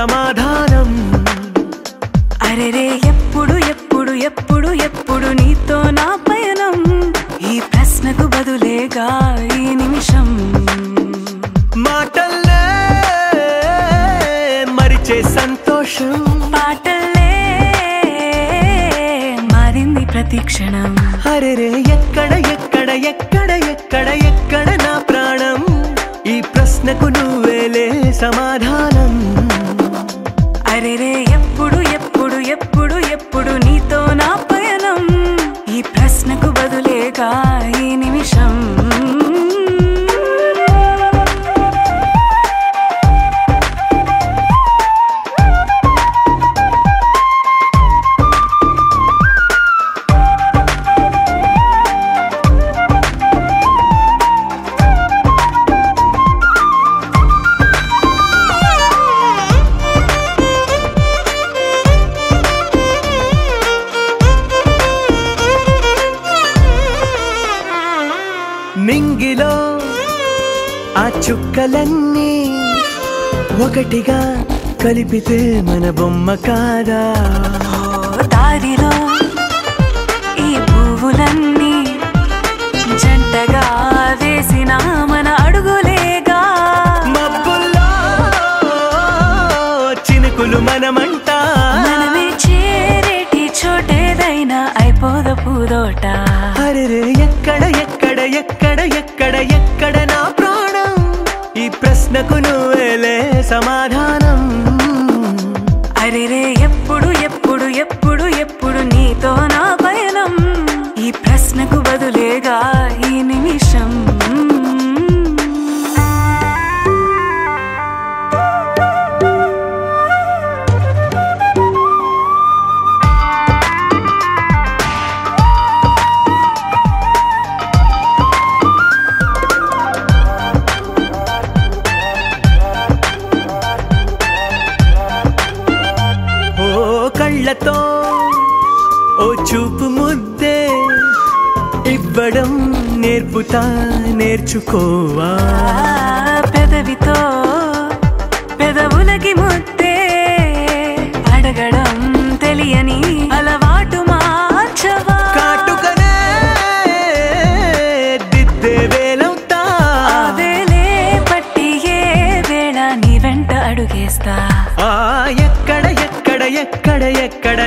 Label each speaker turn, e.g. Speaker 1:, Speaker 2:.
Speaker 1: సమాధానం.
Speaker 2: అరెరే ఎప్పుడు ఎప్పుడు ఎప్పుడు ఎప్పుడు నీతో నా పయనం, ఈ ప్రశ్నకు బదులేగా ఈ నిమిషం.
Speaker 1: మాటల్లే మరిచే సంతోషం,
Speaker 2: పాటల్లే మారింది ప్రతి క్షణం.
Speaker 1: అరెరే ఎక్కడ ఎక్కడ ఎక్కడ ఎక్కడ ఎక్కడ నా ప్రాణం, ఈ ప్రశ్నకు నువ్వేలే సమాధానం.
Speaker 2: అరెరే ఎప్పుడు ఎప్పుడు ఎప్పుడు ఎప్పుడు నీతో నా పయనం, ఈ ప్రశ్నకు బదులేగా ఈ నిమిషం.
Speaker 1: నింగిలో ఆ చుక్కలన్నీ ఒకటిగా కలిపితే మన బొమ్మ కాదా?
Speaker 2: దారిలో ఈ పువ్వులన్నీ జంటగా వేసిన మన అడుగులేగా.
Speaker 1: మబ్బుల్లో చినుకులు మనమంట,
Speaker 2: మనమే చేరేటి చోటేదైనా అయిపోద పూదోట.
Speaker 1: అరెరే ఎక్కడ ఎక్కడ ఎక్కడ ఎక్కడ ఎక్కడ నా ప్రాణం, ఈ ప్రశ్నకు నువ్వేలే సమాధానం.
Speaker 2: అరెరే ఎప్పుడు ఎప్పుడు ఎప్పుడు ఎప్పుడు నీతో నా పయనం, ఈ ప్రశ్నకు బదులేగా ఈ నిమిషం.
Speaker 1: కళ్ళతో ఓ చూపు ముద్దే ఇవ్వడం నేర్పుతా, నేర్చుకోవా.
Speaker 2: పెదవితో పెదవులకి ముద్దే అడగడం తెలియని అలవాటు మార్చవా.
Speaker 1: కాటుకనే దిద్దే వేలవుతా,
Speaker 2: ఆ వేలే పట్టి ఏ వేళ నీ వెంట అడుగేస్తా.
Speaker 1: ఎక్కడ ఎక్కడ ఎక్కడ ఎక్కడ